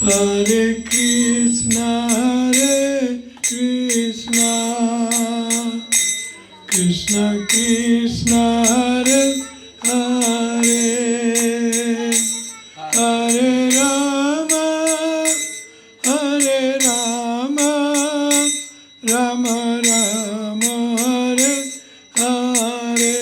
Hare Krishna, Krishna Krishna, Hare Hare, Hare Rama, Hare Rama, Rama Rama, Hare Hare.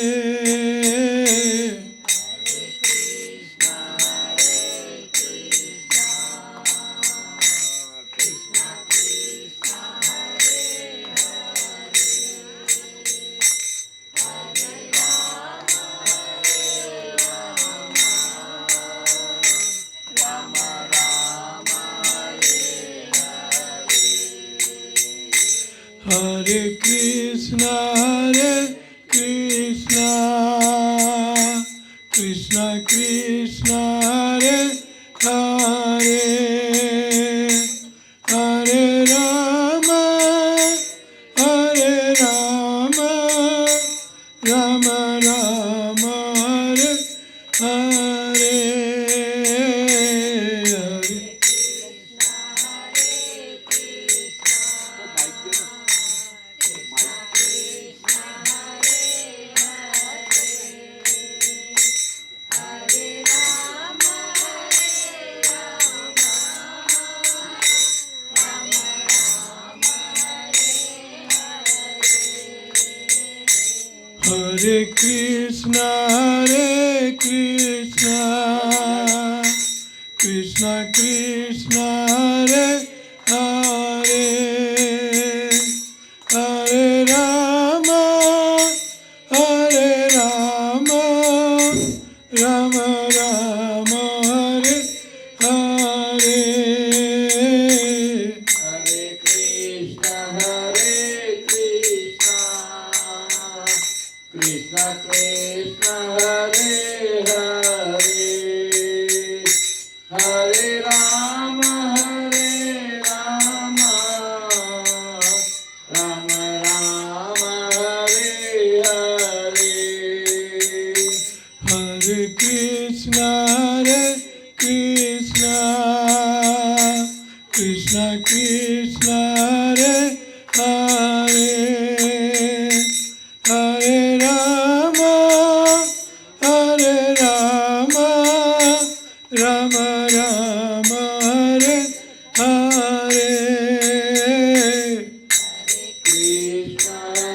Hare Krishna, Krishna Krishna, Hare Hare, Hare Rama, Hare Rama, Rama Rama, Hare Hare. Hare Krishna, Krishna Krishna, Hare Hare, Hare Rama, Hare Rama, Rama Rama, Hare Hare. Hare Krishna, Krishna Krishna, Hare Hare, Hare Rama, Rama Rama, Hare Hare. Hare Krishna, Krishna Krishna, Hare Hare, Hare Rama, Hare Rama, Rama Rama, Hare Hare. Krishna,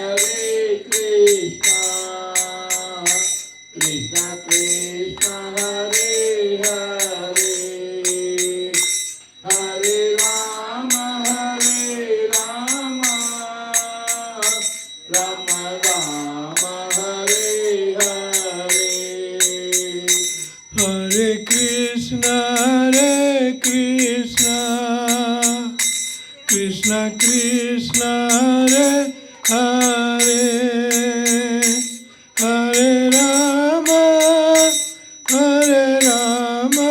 Krishna Krishna, Hare Hare, Hare Rama, Rama Rama, Hare Hare. Hare Krishna, Krishna Krishna, Hare Hare, Hare Rama, Hare Rama,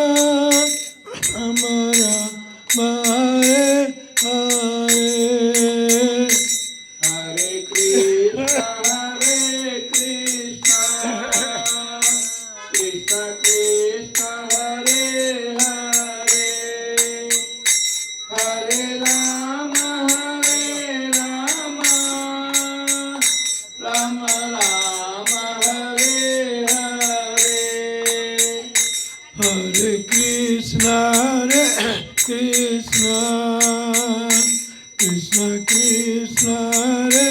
Rama Rama, Hare Hare. Hare Krishna, Krishna Krishna, Hare Hare, Hare Rama, Rama Rama, Hare Hare. Hare Krishna, Krishna Krishna, Hare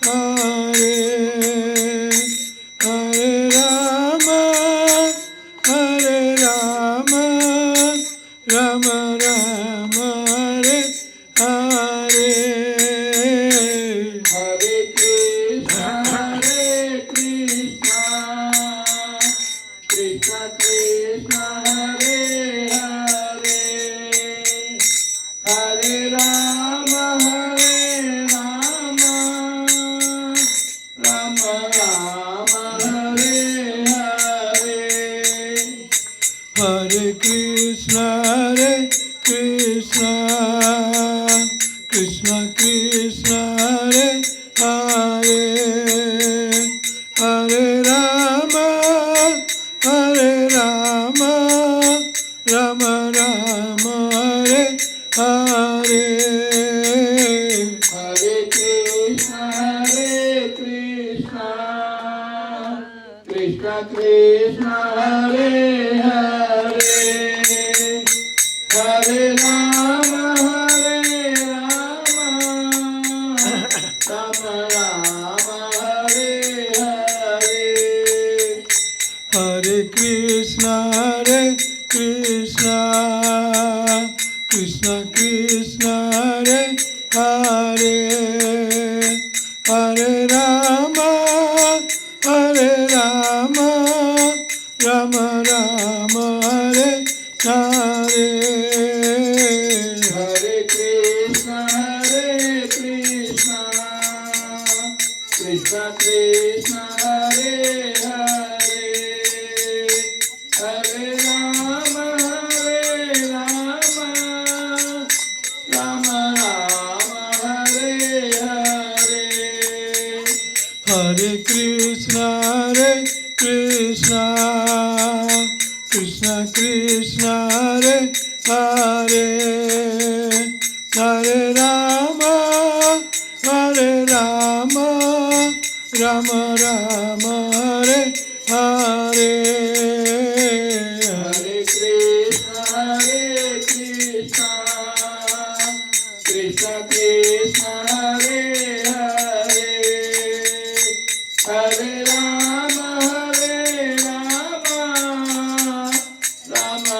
Hare, Hare Rama, Hare Rama, Rama Rama, Hare Hare. Hare Krishna, Krishna Krishna, Hare Hare, Hare Rama, Rama Rama, Hare Hare. Hare Krishna, Krishna Krishna, Hare Hare, Hare Rama, Hare Rama, Rama Rama, Hare Krishna Hare Hare Hare Rama Rama Rama Hare Hare Hare Krishna Krishna Krishna Hare Hare Hare Rama Rama Rama Hare Hare Hare Krishna Krishna Krishna Hare Hare Hare Rama Rama Hare Hare Hare Krishna Krishna Krishna Hare Hare Hare Rama Rama Rama Hare Hare Hare Krishna Krishna Krishna Hare Hare Hare Rama Rama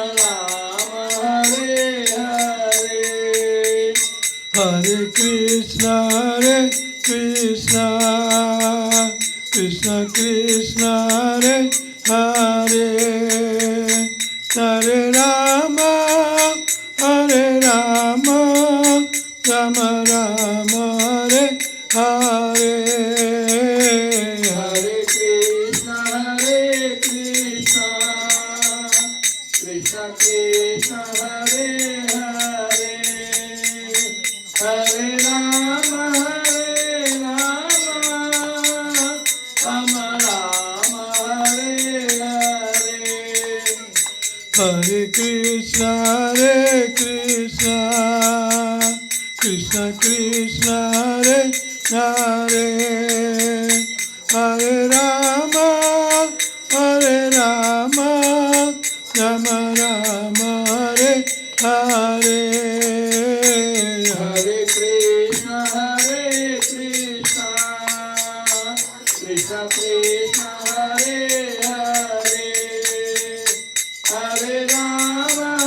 Hare Hare Hare Krishna Krishna Krishna Hare Hare Hare Rama Rama Hare Hare Hare Krishna Krishna Krishna Hare Hare Hare Rama Rama Hare Hare Hare Krishna Krishna Krishna Hare Hare Hare Rama Rama Hare Hare Hare Krishna Krishna Krishna Hare Hare Hare Rama Rama Hare Hare Hare Krishna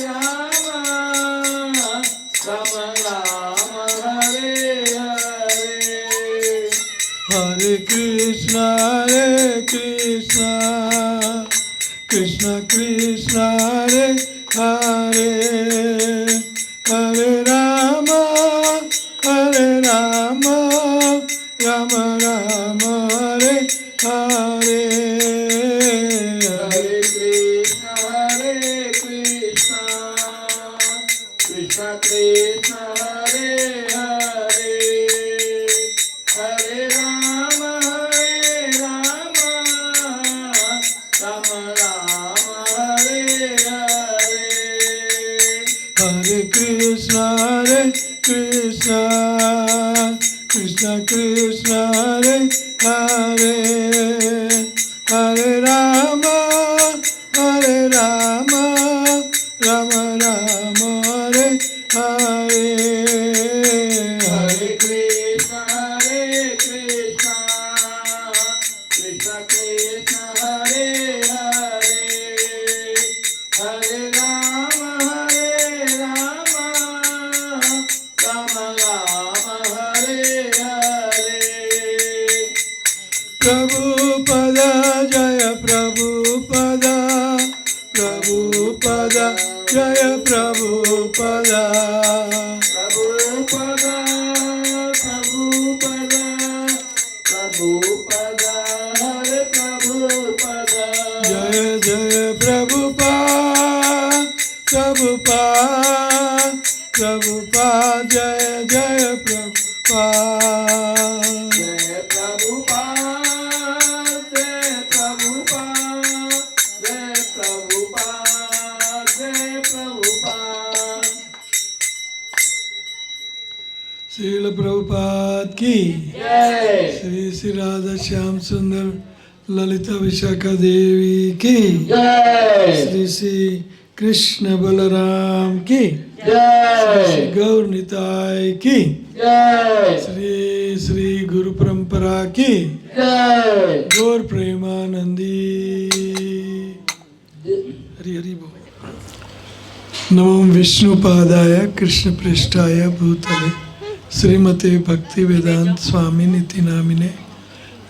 Krishna Hare Hare Hare Rama Rama Hare Hare Hare Krishna Krishna Krishna Hare Hare Hare Rama Rama Hare Hare Hare Krishna Krishna Hare Hare Hare Rama Rama Hare Hare Hare Krishna Krishna Hare Hare Hare Rama Rama Hare Hare Prabhupada Jaya Prabhupada Jaya Prabhupada Prabhupada Hare Prabhupada Jaya Jaya Prabhupada Jaya Jaya Prabhupada Jai Prabhupada Jai Prabhupada Srila Prabhupada की Jai Shri Shri Radha Shyam सुंदर ललिता विशाखा देवी की, जय श्री श्री कृष्ण बलराम की, श्री जय गौर निताय की, जय श्री श्री गुरु परंपरा की, जय गौर प्रेमानंदी। हरि हरि बोल। नमो विष्णुपादाय कृष्ण पृष्ठाय भूतले श्रीमते भक्ति वेदांत स्वामी निति नामिने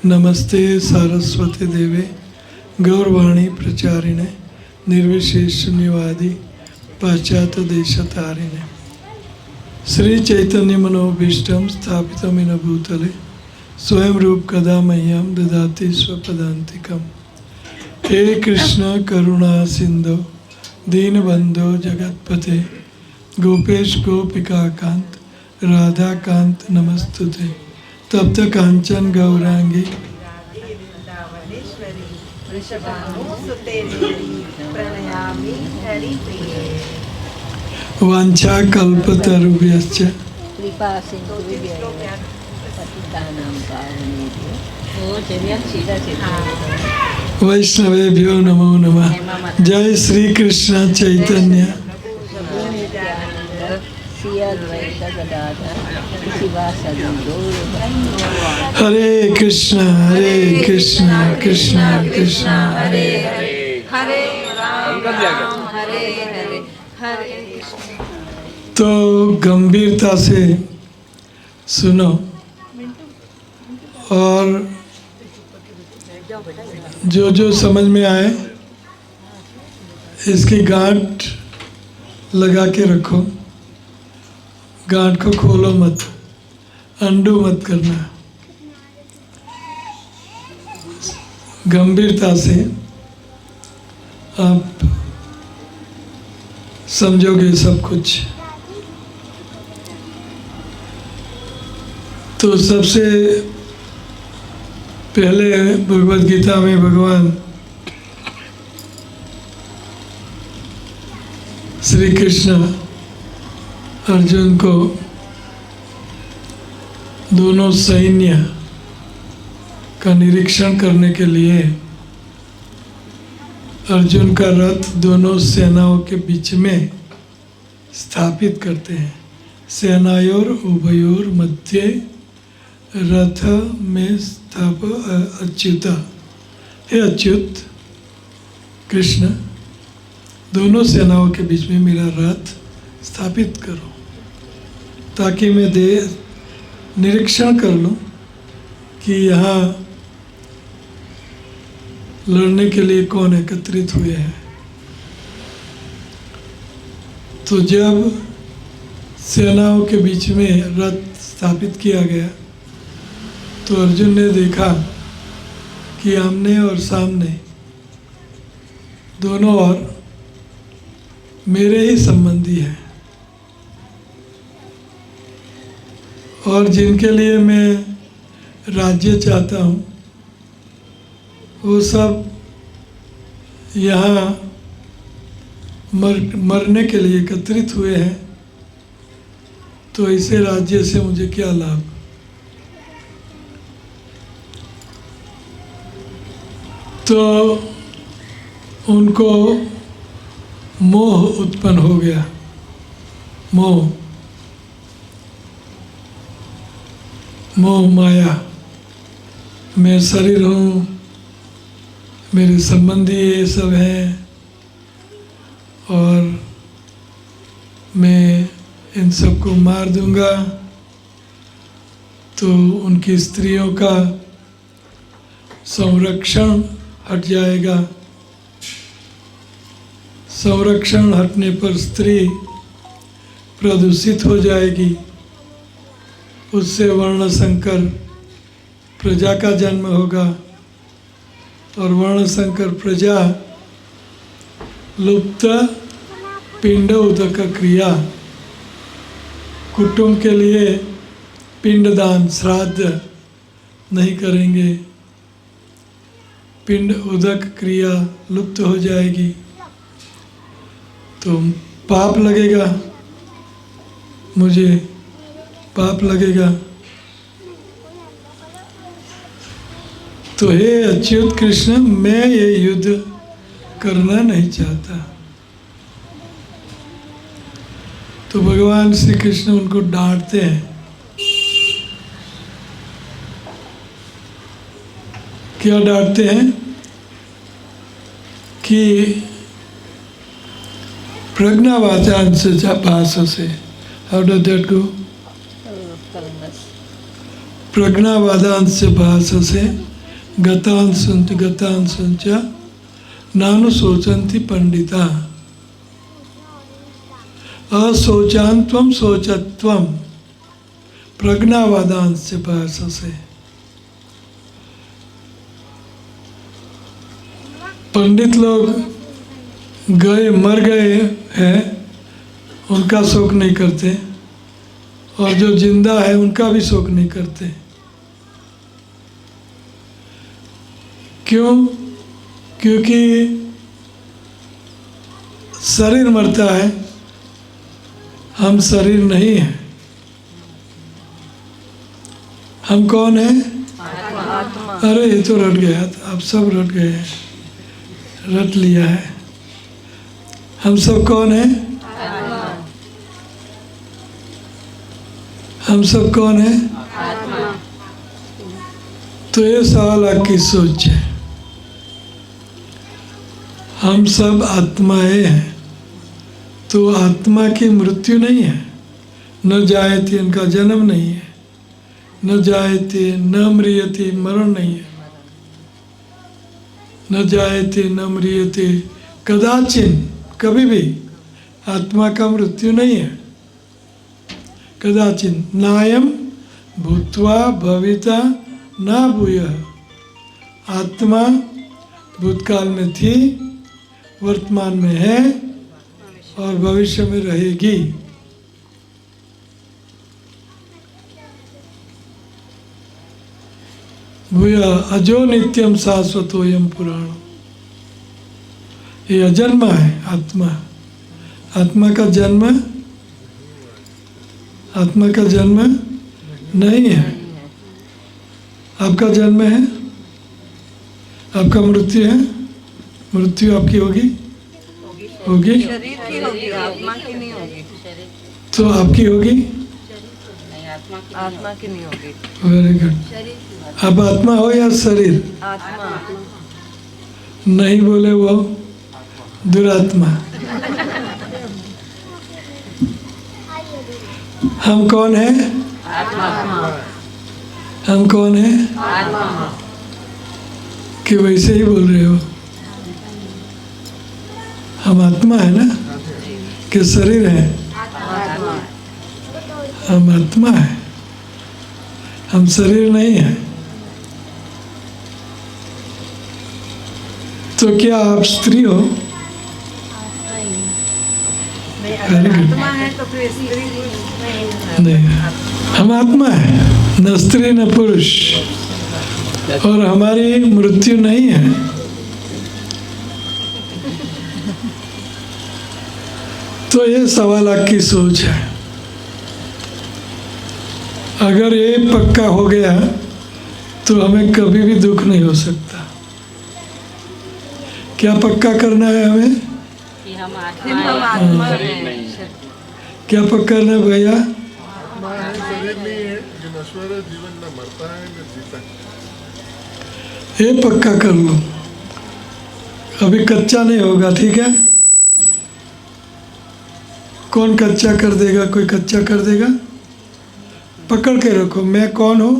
नमस्ते सारस्वती देवे गौरवाणी प्रचारिणे निर्विशेष शून्यवादी पाश्चात्य देशतारिणे श्री चैतन्य मनोभीष्टं स्थापितमिन भूतले स्वयं रूप कदा मह्यं ददाति स्वपदान्तिकम्। हे कृष्ण करुणा सिंधु दीनबंधो जगतपते गोपेश गोपिका कांत राधा कांत नमस्तुते। तप्त कांचन गौरांगी प्रणयामि हरिप्रिये। वांछा कल्पतरुभ्यश्च कृपा सिंधुभ्यः पतितानां पावनेभ्यो वैष्णवेभ्यो नमो नमः। जय श्री कृष्ण चैतन्य श्री अद्वैत गदाधर शिवासादि गौर हरे कृष्ण कृष्ण कृष्ण हरे हरे हरे राम हरे हरे हरे कृष्ण। तो गंभीरता से सुनो और जो जो समझ में आए इसकी गांठ लगा के रखो। गांठ को खोलो मत, अंडू मत करना। गंभीरता से आप समझोगे सब कुछ। तो सबसे पहले भगवद गीता में भगवान श्री कृष्ण अर्जुन को दोनों सैन्य का निरीक्षण करने के लिए अर्जुन का रथ दोनों सेनाओं के बीच में स्थापित करते हैं। सेनायोर उभयोर मध्य रथ में स्थाप अच्युता। हे अच्युत कृष्ण, दोनों सेनाओं के बीच में मेरा रथ स्थापित करो ताकि मैं निरीक्षण कर लूं कि यहाँ लड़ने के लिए कौन एकत्रित हुए हैं। तो जब सेनाओं के बीच में रथ स्थापित किया गया तो अर्जुन ने देखा कि आमने और सामने दोनों ओर मेरे ही संबंधी हैं और जिनके लिए मैं राज्य चाहता हूँ वो सब यहाँ मरने के लिए एकत्रित हुए हैं। तो ऐसे राज्य से मुझे क्या लाभ। तो उनको मोह उत्पन्न हो गया। मोह माया, मैं शरीर हूँ, मेरे संबंधी ये सब हैं और मैं इन सबको मार दूंगा तो उनकी स्त्रियों का संरक्षण हट जाएगा। संरक्षण हटने पर स्त्री प्रदूषित हो जाएगी, उससे वर्ण संकर प्रजा का जन्म होगा और वर्ण संकर प्रजा लुप्त पिंड उदक क्रिया, कुटुंब के लिए पिंडदान श्राद्ध नहीं करेंगे, पिंड उदक क्रिया लुप्त हो जाएगी तो पाप लगेगा, मुझे पाप लगेगा। तो हे अच्युत कृष्ण, मैं ये युद्ध करना नहीं चाहता। तो भगवान श्री कृष्ण उनको डांटते हैं। क्या डांटते हैं? कि प्रज्ञावाचांश भाषा से, हाउ डज दैट गो? प्रज्ञावादांश भाषा से गतांश नानु शोचंती पंडिता अशोचान्त्वम शोचत्वम प्रज्ञावादांश भाषा से। पंडित लोग गए मर गए हैं, उनका शोक नहीं करते, और जो जिंदा है उनका भी शोक नहीं करते। क्यों? क्योंकि शरीर मरता है, हम शरीर नहीं हैं। हम कौन हैं? अरे ये तो रट गया, आप सब रट गए हैं, रट लिया है। हम सब कौन हैं? हम सब कौन हैं? तो ये सवाल आपकी सोच है। हम सब आत्माएं हैं, तो आत्मा की मृत्यु नहीं है। न जायते, इनका जन्म नहीं है। न जायते न म्रियते, मरण नहीं है। न जायते न म्रियते कदाचिन, कभी भी आत्मा का मृत्यु नहीं है। कदाचिन नायम भूत्वा भविता ना भूयः। आत्मा भूतकाल में थी, वर्तमान में है और भविष्य में रहेगी। भूयः अजो नित्यम शाश्वतोयम पुराण। ये अजन्मा है आत्मा। आत्मा का जन्म नहीं है। आपका जन्म है, आपका मृत्यु है। मृत्यु आपकी होगी? शरीर की होगी, आत्मा की नहीं होगी। तो आपकी होगी? आत्मा की नहीं होगी। Very good. आप आत्मा हो या शरीर? आत्मा। नहीं बोले वो दुरात्मा। हम कौन है? हम कौन है? कि वैसे ही बोल रहे हो? हम आत्मा है ना, कि शरीर है? हम आत्मा है, हम शरीर नहीं है। तो क्या आप स्त्री हो? आत्मा है तो फिर स्त्री नहीं, हम आत्मा है, न स्त्री न पुरुष, और हमारी मृत्यु नहीं है। तो ये सवाल आपकी सोच है। अगर ये पक्का हो गया तो हमें कभी भी दुख नहीं हो सकता। क्या पक्का करना है हमें? कि हम आत्मा है। क्या पक्का करना है भैया? शरीर नहीं है, जो नश्वर है, जीवन न मरता है न जीता है। ये पक्का कर लो, अभी कच्चा नहीं होगा, ठीक है? कौन कच्चा कर देगा? कोई कच्चा कर देगा? पकड़ के रखो, मैं कौन हूँ?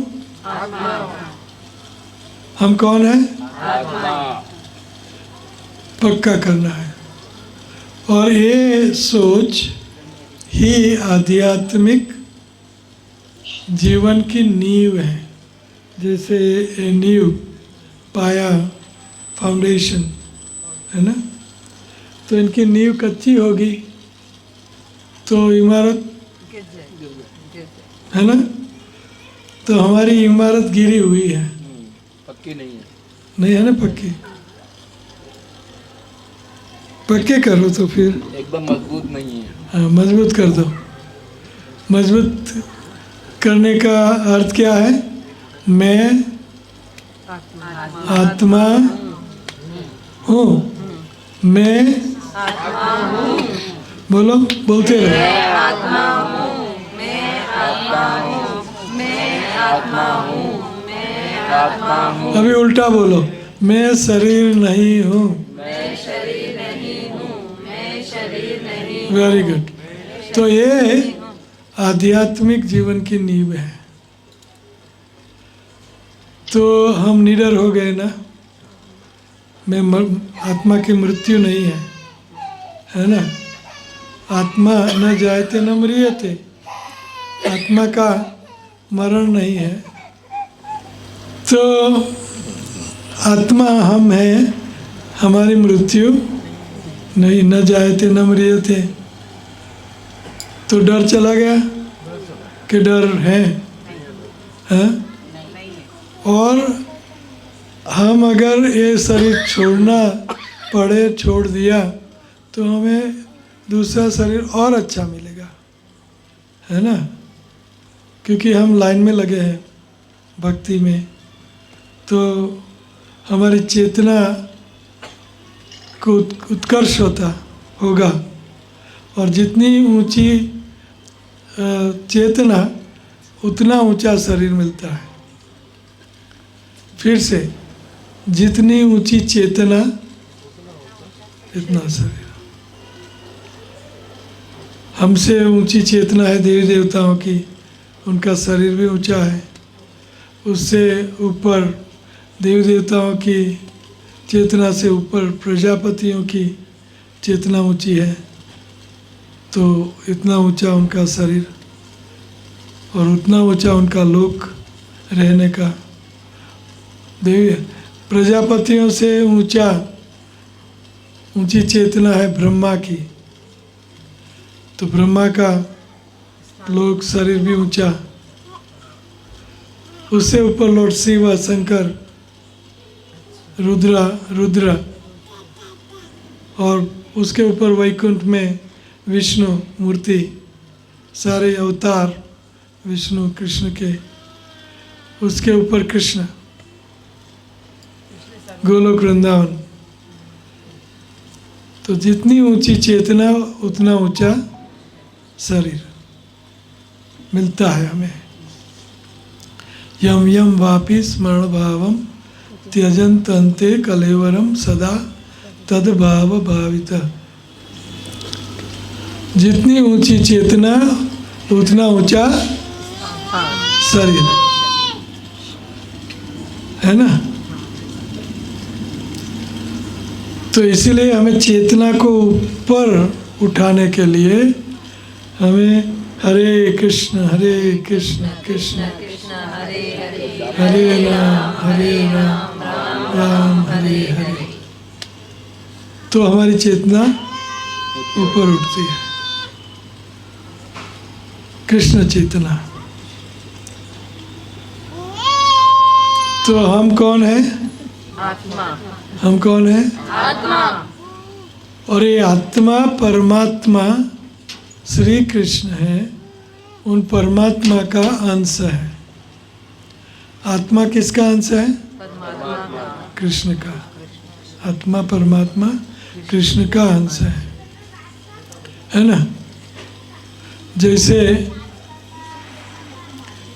हम कौन है? पक्का करना है। और ये सोच ही आध्यात्मिक जीवन की नींव है। जैसे ये नींव, पाया, फाउंडेशन है ना, तो इनकी नींव कच्ची होगी तो इमारत है ना, तो हमारी इमारत गिरी हुई है, पक्की नहीं है। नहीं है ना पक्की। पक्के करो तो फिर एकदम मजबूत नहीं है। हाँ, मजबूत कर दो। मजबूत करने का अर्थ क्या है? मैं आत्मा हूँ मैं, बोलो, बोलते रहो। अभी उल्टा बोलो, मैं शरीर नहीं हूँ। Very good. तो ये आध्यात्मिक जीवन की नींव है। तो हम निडर हो गए ना, आत्मा की मृत्यु नहीं है ना। आत्मा न जायते न म्रियते, आत्मा का मरण नहीं है। तो आत्मा हम हैं, हमारी मृत्यु नहीं, न जायते न म्रियते। तो डर चला गया कि डर है, हाँ? और हम अगर ये शरीर छोड़ना पड़े, छोड़ दिया, तो हमें दूसरा शरीर और अच्छा मिलेगा, है ना। क्योंकि हम लाइन में लगे हैं भक्ति में, तो हमारी चेतना को उत्कर्ष होगा। और जितनी ऊंची चेतना, उतना ऊंचा शरीर मिलता है। फिर से, जितनी ऊंची चेतना इतना शरीर। हमसे ऊंची चेतना है देवी देवताओं की, उनका शरीर भी ऊंचा है। उससे ऊपर देवी देवताओं की चेतना से ऊपर प्रजापतियों की चेतना ऊंची है। तो इतना ऊंचा उनका शरीर और उतना ऊंचा उनका लोक रहने का। देवी प्रजापतियों से ऊंची चेतना है ब्रह्मा की। तो ब्रह्मा का लोक शरीर भी ऊंचा। उससे ऊपर लॉर्ड शिव, शंकर, रुद्र, और उसके ऊपर वैकुंठ में विष्णु मूर्ति, सारे अवतार विष्णु कृष्ण के। उसके ऊपर कृष्ण, गोलोक वृंदावन। तो जितनी ऊंची चेतना, उतना ऊंचा शरीर मिलता है हमें। यम यम वापि स्मरण भावम त्यजंत अन्ते कलेवरम सदा तद भाव भावित। जितनी ऊंची चेतना, उतना ऊंचा शरीर, है ना। तो इसीलिए हमें चेतना को ऊपर उठाने के लिए हमें हरे कृष्ण कृष्ण कृष्ण हरे हरे हरे राम राम हरे हरे। तो हमारी चेतना ऊपर उठती है, कृष्ण चेतना। तो हम कौन है? आत्मा। हम कौन है? आत्मा। और ये आत्मा परमात्मा श्री कृष्ण है, उन परमात्मा का अंश है। आत्मा किसका अंश है? कृष्ण का। आत्मा परमात्मा कृष्ण का अंश है ना। जैसे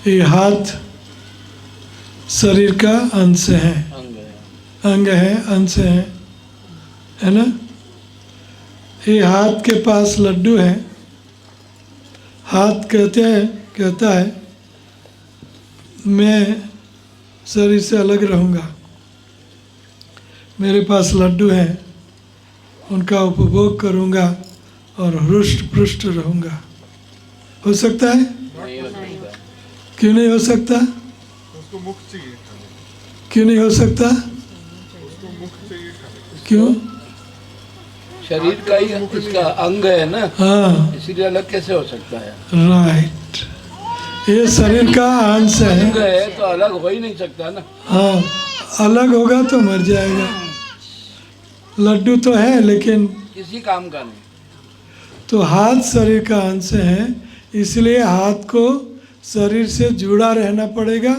ये हाथ शरीर का अंश है, अंग है, अंश है ना। ये हाथ के पास लड्डू है। हाथ कहता है मैं शरीर से अलग रहूँगा, मेरे पास लड्डू है, उनका उपभोग करूँगा और हृष्ट पुष्ट रहूँगा। हो सकता है? नहीं हो सकता। क्यों नहीं हो सकता? उसको मुक्त चाहिए खाने, क्यों नहीं हो सकता? उसको मुक्त चाहिए खाने। क्यों? शरीर का ही इसका अंग है ना, हाँ, इसीलिए अलग कैसे हो सकता है? राइट। ये शरीर का अंश अंग है। है तो अलग हो ही नहीं सकता ना। हाँ, अलग होगा तो मर जाएगा। लड्डू तो है लेकिन किसी काम का नहीं। तो हाथ शरीर का अंश है, इसलिए हाथ को शरीर से जुड़ा रहना पड़ेगा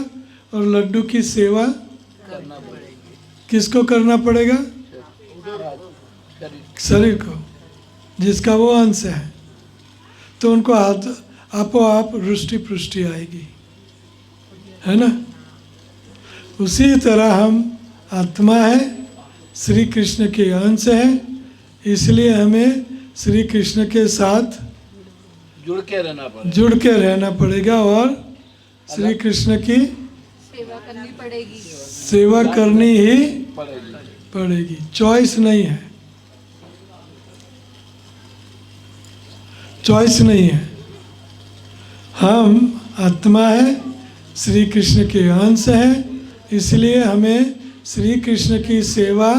और लड्डू की सेवा करना पड़ेगा। किसको करना पड़ेगा? शरीर शरीर को, जिसका वो अंश है। तो उनको आपो आप रुष्टि पुष्टि आएगी, है ना। उसी तरह हम आत्मा है, श्री कृष्ण के अंश है, इसलिए हमें श्री कृष्ण के साथ जुड़ के रहना पड़ेगा। जुड़ के रहना पड़ेगा और श्री कृष्ण की सेवा करनी पड़ेगी। सेवा करनी ही पड़ेगी। पड़ेगी, चॉइस नहीं है, चॉइस नहीं है। हम आत्मा है, श्री कृष्ण के अंश है, इसलिए हमें श्री कृष्ण की सेवा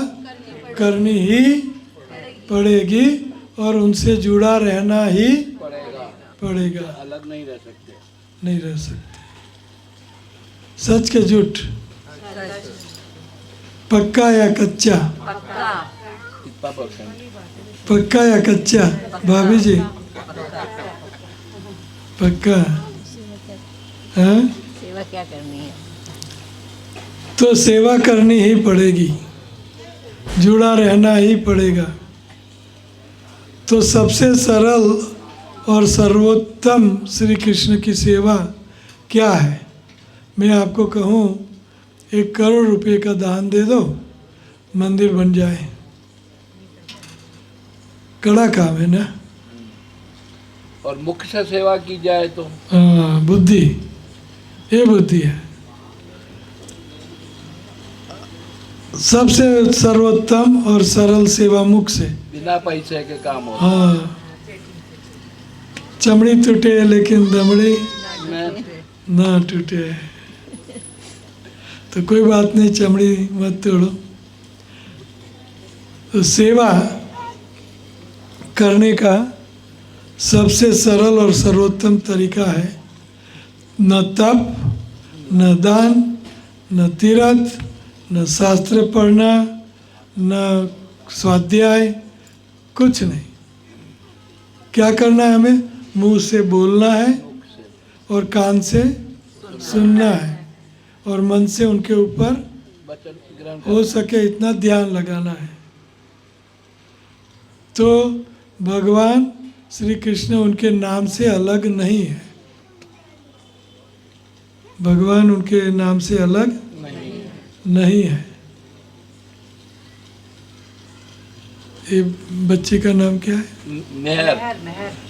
करनी ही पड़ेगी और उनसे जुड़ा रहना ही पड़ेगा। अलग नहीं रह सकते। नहीं रह सकते। सच के झूठ, पक्का या कच्चा? कितना परसेंट? पक्का या कच्चा भाभी जी? पक्का। हाँ, सेवा क्या करनी है? तो सेवा करनी ही पड़ेगी, जुड़ा रहना ही पड़ेगा। तो सबसे सरल और सर्वोत्तम श्री कृष्ण की सेवा क्या है? मैं आपको कहूँ 1 करोड़ रुपए का दान दे दो, मंदिर बन जाए। कड़ा काम है ना। और मुख्य से सेवा की जाए तो हाँ, बुद्धि, ये बुद्धि है। सबसे सर्वोत्तम और सरल सेवा मुख से, बिना पैसे के काम हो। हाँ। चमड़ी टूटे लेकिन दमड़ी ना टूटे, तो कोई बात नहीं, चमड़ी मत तोड़ो। तो सेवा करने का सबसे सरल और सर्वोत्तम तरीका है न तप, न दान, न तीर्थ, न शास्त्र पढ़ना, न स्वाध्याय, कुछ नहीं। क्या करना है? हमें मुंह से बोलना है और कान से सुनना है और मन से उनके ऊपर वचन ग्रहण हो सके इतना ध्यान लगाना है। तो भगवान श्री कृष्ण उनके नाम से अलग नहीं है, भगवान उनके नाम से अलग नहीं है। ये बच्ची का नाम क्या है? मेहर।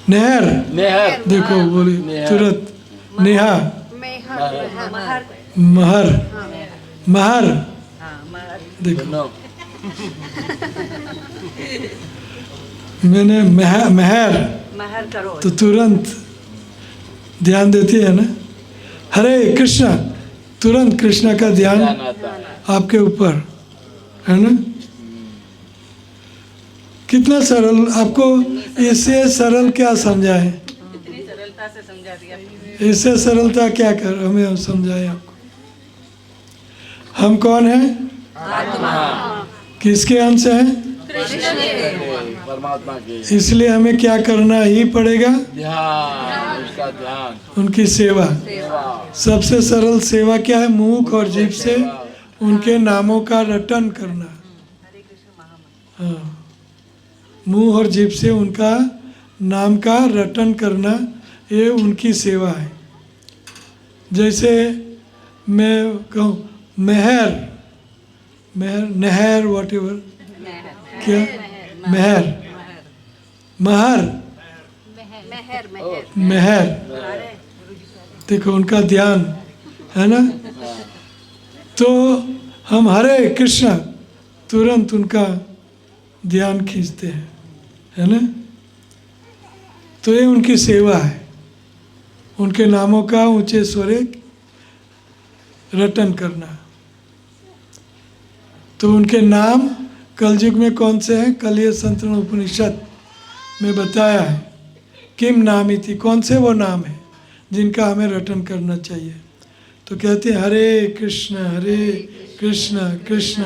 नेहर। मेहर। देखो बोली नेहर। तुरंत। नेहा। महर। महर। महर। देखो दोनों। मैंने महर महर करो। तो तुरंत ध्यान देती है ना। हरे कृष्णा, तुरंत कृष्णा का ध्यान ध्यान आता है। आपके ऊपर है ना। कितना सरल, आपको इससे सरल क्या समझाए? इतनी सरलता से समझा दिया। इससे सरलता क्या कर हमें समझाए आपको? हम कौन हैं? किसके अंश हैं? परमात्मा के। इसलिए हमें क्या करना ही पड़ेगा? ध्यान, उसका ध्यान, उनकी सेवा। सबसे सरल सेवा क्या है? मुख और जीभ से उनके नामों का रटन करना। हाँ, मुंह और जीभ से उनका नाम का रटन करना, ये उनकी सेवा है। जैसे मैं कहूँ महर, महर, नहर, वॉट एवर, क्या महर, महर, महर, देखो उनका ध्यान है ना। तो हम हरे कृष्णा, तुरंत उनका ध्यान खींचते हैं, है ना। तो ये उनकी सेवा है, उनके नामों का ऊंचे स्वरे रटन करना। तो उनके नाम कलयुग में कौन से हैं? कल ये संतरण उपनिषद में बताया है, किम नामिति, कौन से वो नाम है जिनका हमें रटन करना चाहिए। तो कहते हैं हरे कृष्ण कृष्ण कृष्ण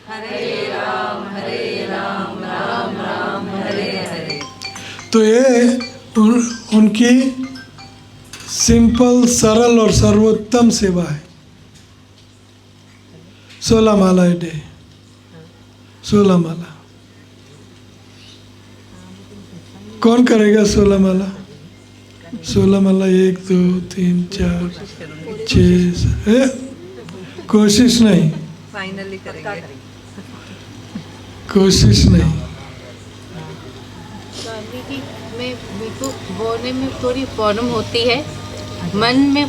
हरे राम राम राम हरे। तो ये उनकी सिंपल, सरल और सर्वोत्तम सेवा है। 16 माला ए डे, 16 माला। कौन करेगा 16 माला? 16 माला 1 2 3 4 6 कोशिश नहीं, फाइनली करेंगे। कोशिश नहीं। स्वामी जी, मेरे को बोलने में थोड़ी प्रॉब्लम होती है, मन में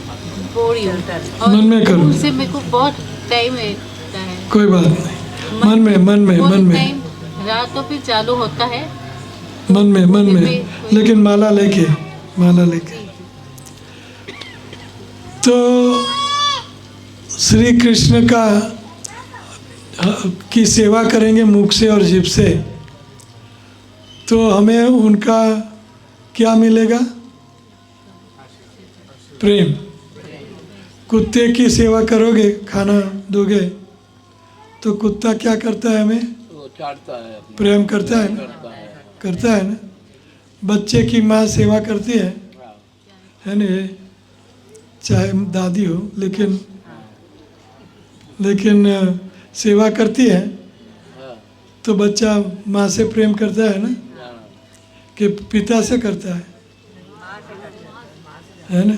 बोल रही हूँ और मन में करो। मुंह से मेरे को बहुत टाइम लगता है। कोई बात नहीं, मन में टाइम रातों पे चालू होता है। मन में, लेकिन माला लेके तो श्री कृष्ण का की सेवा करेंगे मुख से और जीभ से, तो हमें उनका क्या मिलेगा? प्रेम। कुत्ते की सेवा करोगे, खाना दोगे, तो कुत्ता क्या करता है? हमें वो चाटता है, प्रेम करता है ना, करता है ना। बच्चे की माँ सेवा करती है ना, चाहे दादी हो, लेकिन सेवा करती है तो बच्चा माँ से प्रेम करता है ना, कि पिता से करता है ना।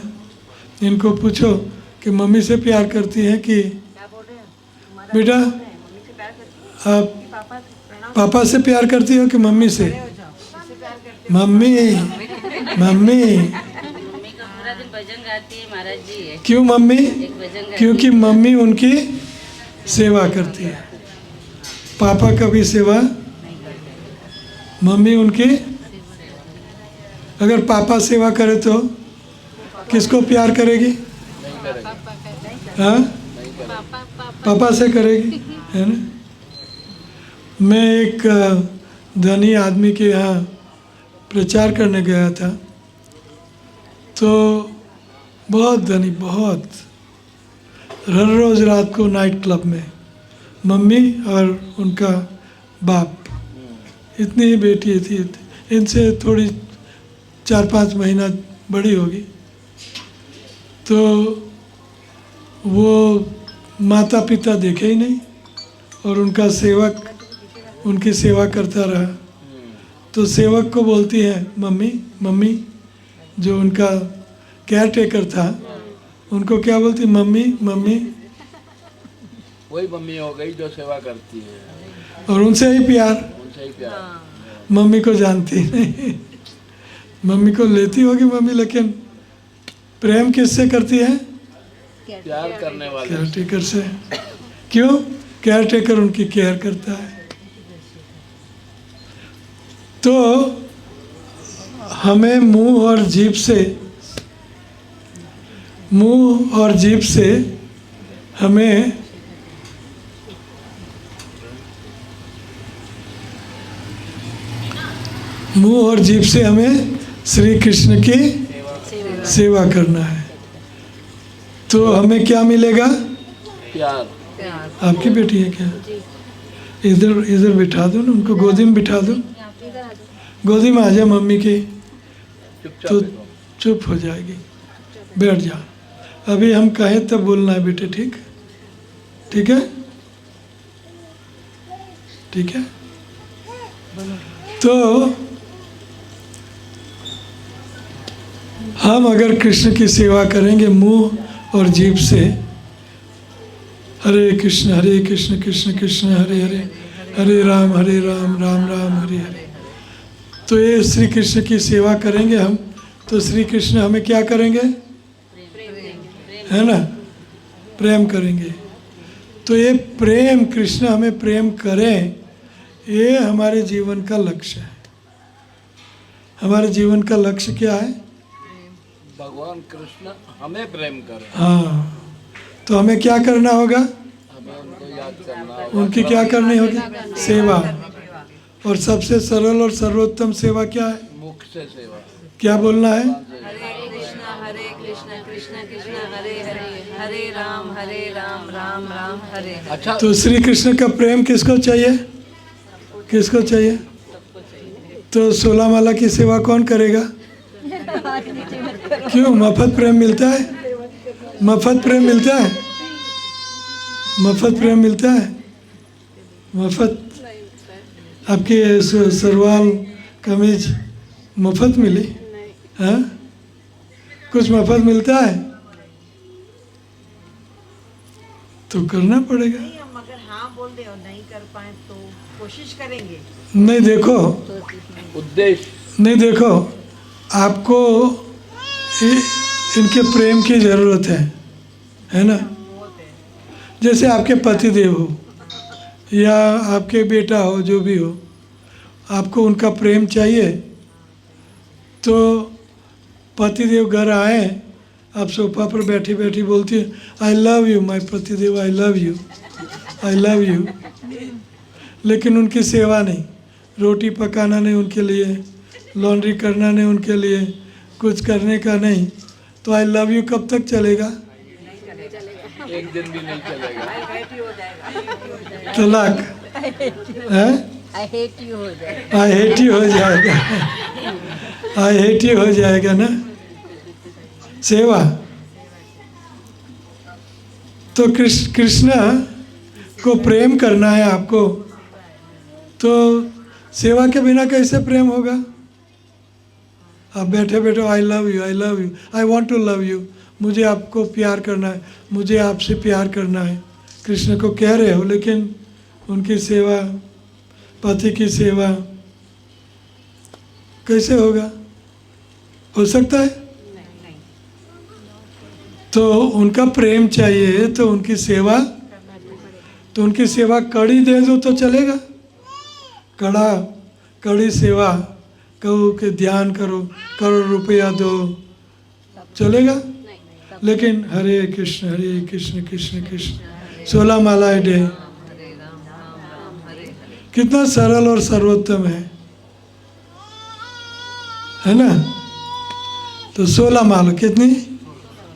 इनको पूछो कि मम्मी से प्यार करती है कि बेटा आप पापा से प्यार करती हो कि मम्मी से? मम्मी। मम्मी का पूरा दिन भजन गाती है महाराज जी। क्यों मम्मी? एक भजन गाती क्योंकि मम्मी उनकी सेवा करती है। पापा कभी सेवा, मम्मी उनकी। अगर पापा सेवा करे तो किसको प्यार करेगी? हाँ, पापा से करेगी, है ना। मैं एक धनी आदमी के यहाँ प्रचार करने गया था, तो बहुत धनी, बहुत, हर रोज़ रात को नाइट क्लब में मम्मी और उनका बाप, इतनी ही बेटी थी, इनसे थोड़ी 4-5 महीना बड़ी होगी। तो वो माता पिता देखे ही नहीं और उनका सेवक उनकी सेवा करता रहा। तो सेवक को बोलती है मम्मी, मम्मी। जो उनका केयर टेकर था उनको क्या बोलती? Mummy, mummy. वही मम्मी हो गई जो सेवा करती है, और उनसे ही प्यार। उनसे ही प्यार। मम्मी को जानती नहीं, मम्मी को लेती होगी मम्मी, लेकिन प्रेम किससे करती है? प्यार करने वाले केयर टेकर से। क्यों? केयर टेकर उनकी केयर करता है। तो हमें मुंह और जीभ से हमें मुंह और जीभ से हमें श्री कृष्ण की सेवा करना है। तो हमें क्या मिलेगा? प्यार। आपकी बेटी है क्या? इधर बिठा दो ना, उनको गोदी में बिठा दो, गोदी में आ जा मम्मी की, चुपचाप तो बैठो। चुप हो जाएगी। बैठ जा, अभी हम कहें तब बोलना है बेटे, ठीक? ठीक है, ठीक है। तो हम अगर कृष्ण की सेवा करेंगे मुंह और जीभ से, हरे कृष्ण कृष्ण कृष्ण हरे हरे, हरे राम राम राम हरे हरे, तो ये श्री कृष्ण की सेवा करेंगे हम, तो श्री कृष्ण हमें क्या करेंगे? है ना, प्रेम करेंगे। तो ये प्रेम, कृष्ण हमें प्रेम करें, ये हमारे जीवन का लक्ष्य है। हमारे जीवन का लक्ष्य क्या है? भगवान कृष्ण हमें प्रेम करें। हाँ, तो हमें क्या करना होगा? हमें उनको याद करना होगा। उनकी क्या करनी होगी? सेवा। और सबसे सरल और सर्वोत्तम सेवा क्या है? मुख से सेवा। क्या बोलना है? हरे कृष्ण कृष्ण कृष्ण हरे हरे, हरे राम राम राम हरे हरे। अच्छा, तो श्री कृष्ण का प्रेम किसको चाहिए? किसको चाहिए? तो 16 माला की सेवा कौन करेगा? क्यों? मफत प्रेम मिलता है? मफत प्रेम मिलता है? मफत प्रेम मिलता है? मफत आपकी सरवाल कमीज मुफ्त मिली? हाँ, कुछ मुफ्त मिलता है तो करना पड़ेगा। हम अगर हाँ बोल दे और नहीं कर पाए तो कोशिश करेंगे। नहीं देखो, उद्देश्य नहीं देखो, आपको इनके प्रेम की ज़रूरत है ना? जैसे आपके पतिदेव हो या आपके बेटा हो, जो भी हो, आपको उनका प्रेम चाहिए तो पतिदेव घर आए, आप सोफा पर बैठी बैठी बोलती है आई लव यू माय पतिदेव, आई love you, I love you, लेकिन उनकी सेवा नहीं, रोटी पकाना नहीं उनके लिए, लॉन्ड्री करना नहीं उनके लिए, कुछ करने का नहीं, तो आई लव यू कब तक चलेगा? एक दिन भी नहीं चलेगा। तलाक है? आई हेट यू हो जाए। आई हेट यू हो जाएगा, आई हेट यू हो जाएगा ना। सेवा तो कृष्ण को प्रेम करना है आपको, तो सेवा के बिना कैसे प्रेम होगा? आप बैठे बैठे I love you, I love you, I want to love you, मुझे आपको प्यार करना है, मुझे आपसे प्यार करना है, कृष्ण को कह रहे हो, लेकिन उनकी सेवा, पति की सेवा कैसे होगा? हो सकता है? तो उनका प्रेम चाहिए तो उनकी सेवा, तो उनकी सेवा कड़ी दे दो तो चलेगा? कड़ी सेवा कहो कि ध्यान करो, करोड़ रुपया दो, चलेगा? लेकिन हरे कृष्ण कृष्ण कृष्ण 16 मालाएं दे, कितना सरल और सर्वोत्तम है ना? तो 16 माला कितनी?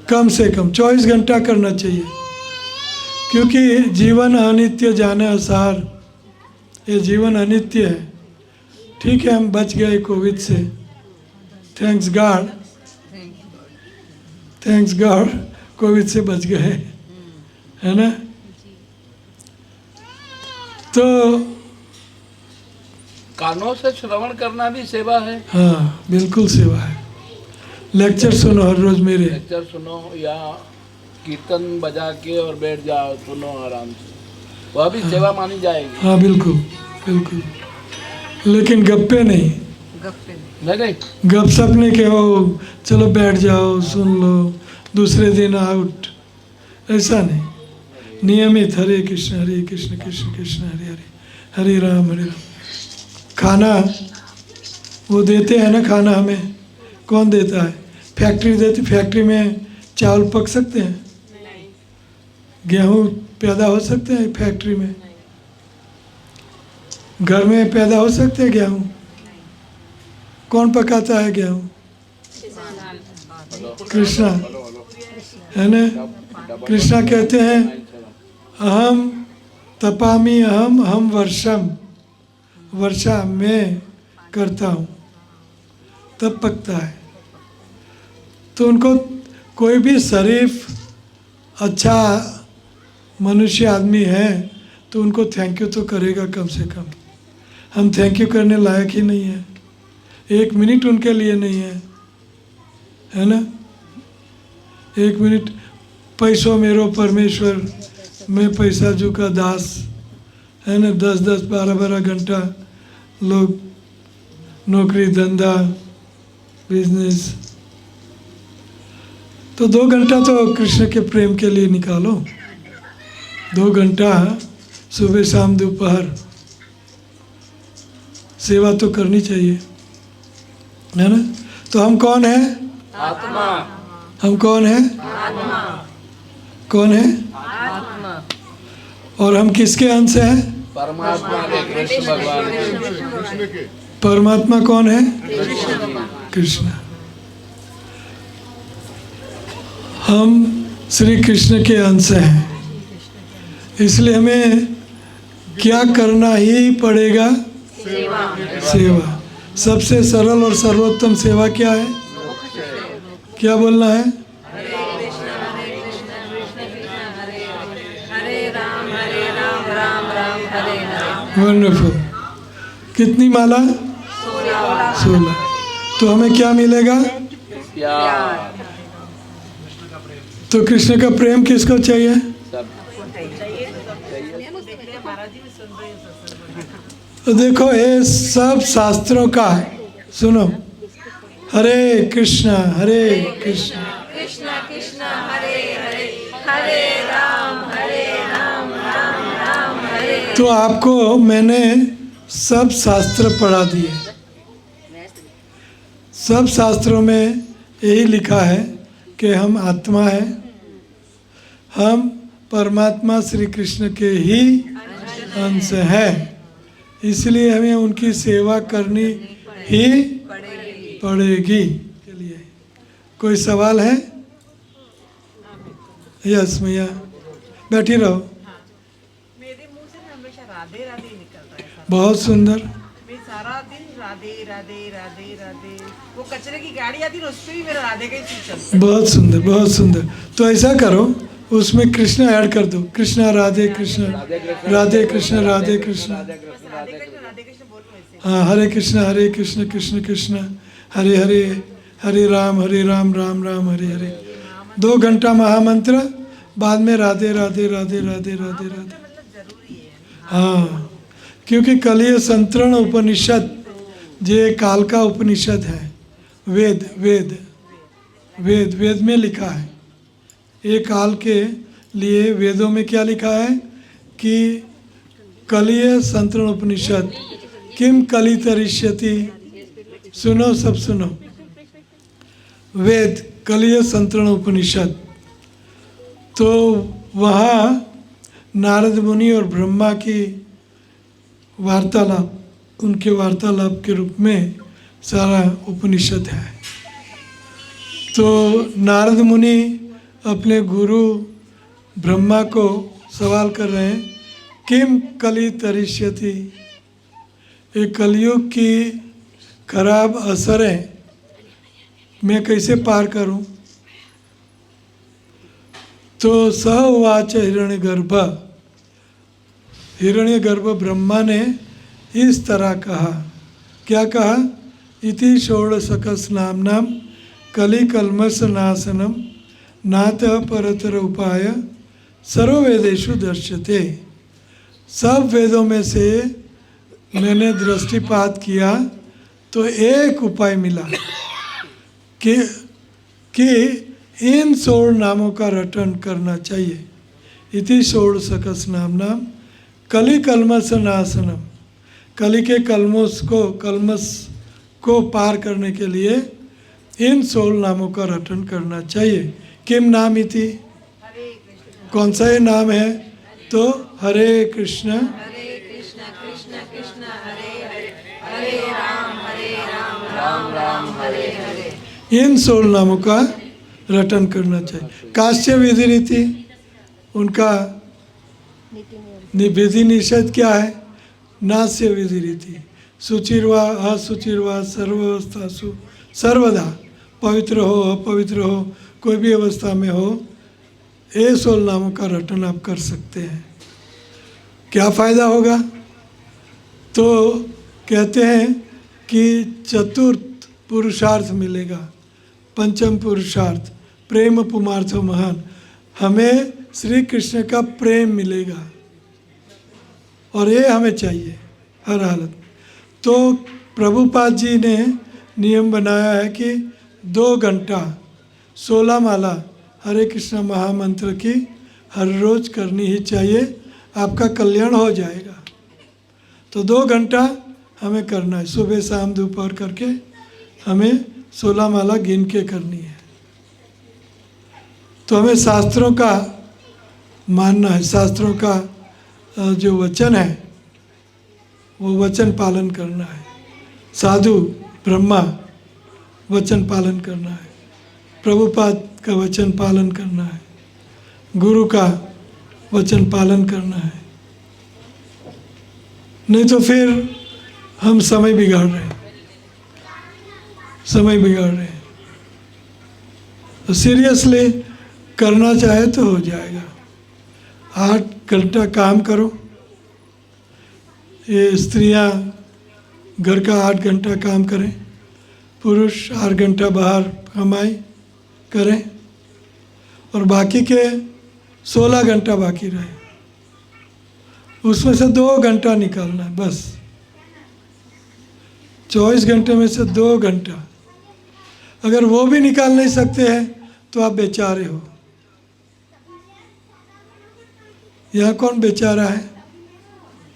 कम से कम 24 घंटा करना चाहिए, क्योंकि जीवन अनित्य जाने असार, ये जीवन अनित्य है। ठीक है, हम बच गए कोविड से, thanks God, thanks God, Covid से बच गए, है ना? तो कानों से श्रवण करना भी सेवा है। हाँ, बिल्कुल सेवा है। लेक्चर सुनो हर रोज मेरे, लेक्चर सुनो या कीर्तन बजा के और बैठ जाओ, सुनो आराम से, वह भी सेवा मानी जाएगी। हाँ बिल्कुल बिल्कुल, लेकिन गप्पे नहीं, नहीं गपशप नहीं कि हो चलो बैठ जाओ सुन लो दूसरे दिन आउट, ऐसा नहीं। नियमित हरे कृष्ण कृष्ण कृष्ण हरे हरे, हरे राम। खाना वो देते हैं ना, खाना हमें कौन देता है? फैक्ट्री देती, फैक्ट्री में चावल पक सकते हैं? गेहूँ पैदा हो सकते हैं फैक्ट्री में? घर में पैदा हो सकते हैं गेहूँ? कौन पकाता है गेहूँ? कृष्णा, है ना? कृष्णा कहते हैं अहम तपामी अहम वर्षम, वर्षा मैं करता हूँ तब पकता है। तो उनको कोई भी शरीफ अच्छा मनुष्य आदमी है तो उनको थैंक यू तो करेगा कम से कम। हम थैंक यू करने लायक ही नहीं है, 1 मिनट उनके लिए नहीं है ना? 1 मिनट पैसों मेरो परमेश्वर, मैं पैसा जू का दास, है ना? 10-10 12-12 घंटा लोग नौकरी धंधा बिजनेस, तो 2 घंटा तो कृष्ण के प्रेम के लिए निकालो। 2 घंटा सुबह शाम दोपहर सेवा तो करनी चाहिए, है ना? तो हम कौन है? आत्मा। हम कौन है? आत्मा। कौन है? आत्मा। और हम किसके अंश हैं? परमात्मा के, कृष्ण भगवान के। कृष्ण के परमात्मा कौन है? कृष्ण। हम श्री कृष्ण के अंश हैं, इसलिए हमें क्या करना ही पड़ेगा? सेवा। सबसे सरल और सर्वोत्तम सेवा क्या है? क्या बोलना है? हरे कृष्ण कृष्ण कृष्ण हरे हरे, हरे राम वंडरफुल। कितनी माला? 16। तो हमें क्या मिलेगा? प्यार। तो कृष्ण का प्रेम किसको चाहिए? सब तो देखो ये सब शास्त्रों का सुनो, हरे कृष्णा कृष्ण कृष्ण हरे हरे, हरे राम राम राम हरे। तो आपको मैंने सब शास्त्र पढ़ा दिए। सब शास्त्रों में यही लिखा है कि हम आत्मा है, हम परमात्मा श्री कृष्ण के ही अंश हैं, इसलिए हमें उनकी सेवा करनी ही पड़ेगी। के लिए कोई सवाल है? यस मैया, बैठी रहो। मेरे मुंह से ना हमेशा राधे राधे निकलता है। बहुत सुंदर। मैं सारा दिन राधे राधे राधे राधे, वो कचरे की गाड़ी आती है उस पर भी मेरा राधे का ही चीज चलता बहुत सुंदर, बहुत सुंदर। तो ऐसा करो, उसमें कृष्ण ऐड कर दो। कृष्णा राधे कृष्ण, राधे कृष्ण राधे कृष्ण। है। राधे कृष्ण बोल वैसे। हाँ, हरे कृष्ण कृष्ण कृष्ण हरे हरे, हरे राम राम राम हरे हरे। 2 घंटा महामंत्र, बाद में राधे राधे राधे राधे राधे राधे। हाँ, क्योंकि कलिय संतरण उपनिषद जे काल का उपनिषद है। वेद वेद वेद वेद में लिखा है, ये काल के लिए वेदों में क्या लिखा है कि कलिय संतरण उपनिषद किम कली तरिष्यति। सुनो, सब सुनो, वेद कलिय संतरण उपनिषद। तो वहाँ नारद मुनि और ब्रह्मा की वार्तालाप, उनके वार्तालाप के रूप में सारा उपनिषद है। तो नारद मुनि अपने गुरु ब्रह्मा को सवाल कर रहे हैं, किम कली तरिष्यति, ये कलयुग की खराब असरें मैं कैसे पार करूं? तो स उवाच हिरण्यगर्भ ब्रह्मा ने इस तरह कहा। क्या कहा? इति षोडशकस नामनाम कलिकल्मष नाशनम नाथ परतर उपाय सर्ववेदेषु दर्श्यते। सब वेदों में से मैंने दृष्टिपात किया तो एक उपाय मिला कि इन 16 नामों का रटन करना चाहिए। इति षोडशकस नामनाम कलि कल्मष नाशनम, कलि के कल्मष को पार करने के लिए इन 16 नामों का रटन करना चाहिए। किम नाम इति, कौन सा ये नाम है? तो हरे कृष्ण कृष्ण कृष्ण हरे हरे, हरे राम राम राम हरे हरे। इन 16 नामों का रटन करना चाहिए। काश्य विधि रीति, उनका विधि निषेध क्या है? नास्य विधि रीति, शुचिर्वा असुचिर्वा सर्वावस्थासु सर्वदा, पवित्र हो अपवित्र हो कोई भी अवस्था में हो, ये 16 नामों का रटन आप कर सकते हैं। क्या फ़ायदा होगा? तो कहते हैं कि चतुर्थ पुरुषार्थ मिलेगा। पंचम पुरुषार्थ प्रेम पुमार्थो महान, हमें श्री कृष्ण का प्रेम मिलेगा और ये हमें चाहिए हर हालत। तो प्रभुपाद जी ने नियम बनाया है कि 2 घंटा 16 माला हरे कृष्ण महामंत्र की हर रोज करनी ही चाहिए, आपका कल्याण हो जाएगा। तो 2 घंटा हमें करना है, सुबह शाम दोपहर करके हमें 16 माला गिन के करनी है। तो हमें शास्त्रों का मानना है, शास्त्रों का जो वचन है वो वचन पालन करना है। साधु ब्रह्मा वचन पालन करना है, प्रभुपाद का वचन पालन करना है, गुरु का वचन पालन करना है। नहीं तो फिर हम समय बिगाड़ रहे हैं, समय बिगाड़ रहे हैं। तो सीरियसली करना चाहे तो हो जाएगा। 8 घंटा काम करो, ये स्त्रियां घर का 8 घंटा काम करें, पुरुष 8 घंटा बाहर कमाई करें और बाकी के 16 घंटा बाकी रहे, उसमें से 2 घंटा निकालना है बस। 24 घंटे में से 2 घंटा, अगर वो भी निकाल नहीं सकते हैं तो आप बेचारे हो। यहाँ कौन बेचारा है?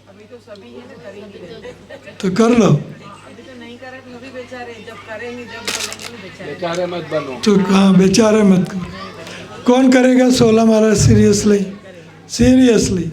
अभी तो सभी है ना, करेंगे। तो कर लो। अभी तो नहीं करे तो सभी बेचारे, जब करेंगे जब बोलेंगे ना बेचारे। बेचारे मत बनो। तो हाँ, बेचारे मत करो। कौन करेगा 16 महाराज? Seriously seriously